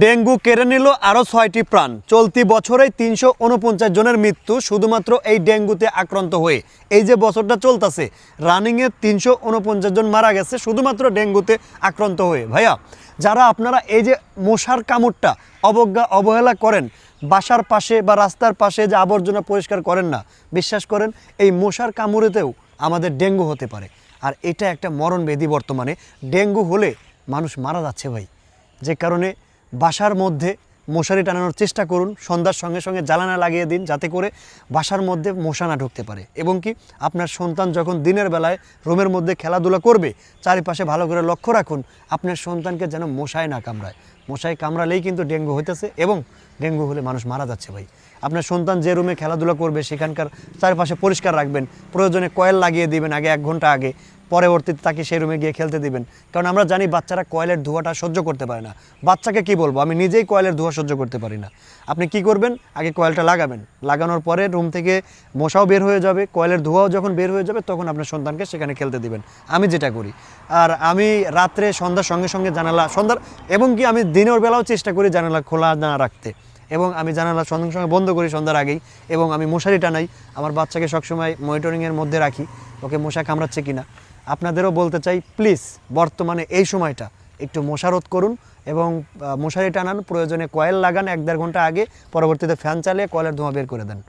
Dengue কেড়ে নিল আরও 6টি প্রাণ। চলতি বছরেই 349 জনের মৃত্যু শুধুমাত্র এই ডেঙ্গুতে আক্রান্ত হয়ে। এই যে বছরটা চলতেছে, রানিংয়ে 349 জন মারা গেছে শুধুমাত্র ডেঙ্গুতে আক্রান্ত হয়ে। ভাইয়া, যারা আপনারা এই যে মশার কামড়টা অবহেলা করেন, বাসার পাশে বা রাস্তার পাশে যে আবর্জনা পরিষ্কার করেন না, বিশ্বাস করেন এই মশার কামড়েতেও আমাদের ডেঙ্গু হতে পারে। আর এটা একটা মরণব্যাধি। বর্তমানে ডেঙ্গু হলে মানুষ মারা যাচ্ছে ভাই। যে কারণে বাসার মধ্যে মশারি টানানোর চেষ্টা করুন। সন্ধ্যার সঙ্গে সঙ্গে জ্বালানা লাগিয়ে দিন, যাতে করে বাসার মধ্যে মশা না ঢুকতে পারে। এবং কি, আপনার সন্তান যখন দিনের বেলায় রুমের মধ্যে খেলাধুলা করবে, চারিপাশে ভালো করে লক্ষ্য রাখুন আপনার সন্তানকে যেন মশায় না কামড়ায়। মশায় কামড়ালেই কিন্তু ডেঙ্গু হইতেছে, এবং ডেঙ্গু হলে মানুষ মারা যাচ্ছে ভাই। আপনার সন্তান যে রুমে খেলাধুলা করবে সেখানকার চারপাশে পরিষ্কার রাখবেন, প্রয়োজনে কয়েল লাগিয়ে দিবেন আগে 1 ঘন্টা আগে, পরবর্তীতে তাকে সেই রুমে গিয়ে খেলতে দিবেন। কারণ আমরা জানি বাচ্চারা কয়েলের ধোঁয়াটা সহ্য করতে পারে না। বাচ্চাকে কি বলবো, আমি নিজেই কয়েলের ধোঁয়া সহ্য করতে পারি না। আপনি কি করবেন, আগে কয়েলটা লাগাবেন, লাগানোর পরে রুম থেকে মশাও বের হয়ে যাবে, কয়েলের ধোঁয়াও যখন বের হয়ে যাবে তখন আপনার সন্তানকে সেখানে খেলতে দিবেন। আমি যেটা করি। আর আমি রাত্রে সন্ধ্যার সঙ্গে সঙ্গে এবং কি আমি দিনের বেলাও চেষ্টা করি জানালা খোলা না রাখতে, এবং আমি জানালা সঙ্গে সঙ্গে বন্ধ করি সন্ধ্যার আগেই, এবং আমি মশারি টানাই। আমার বাচ্চাকে সবসময় মনিটরিংয়ের মধ্যে রাখি, ওকে মশা কামড়াচ্ছে কিনা। আপনাদেরও বলতে চাই, প্লিজ বর্তমানে এই সময়টা একটু মশারোধ করুন এবং মশারি টানান, প্রয়োজনে কয়েল লাগান 1-1.5 ঘন্টা আগে, পরবর্তীতে ফ্যান চালিয়ে কয়েলের ধোঁয়া বের করে দেন।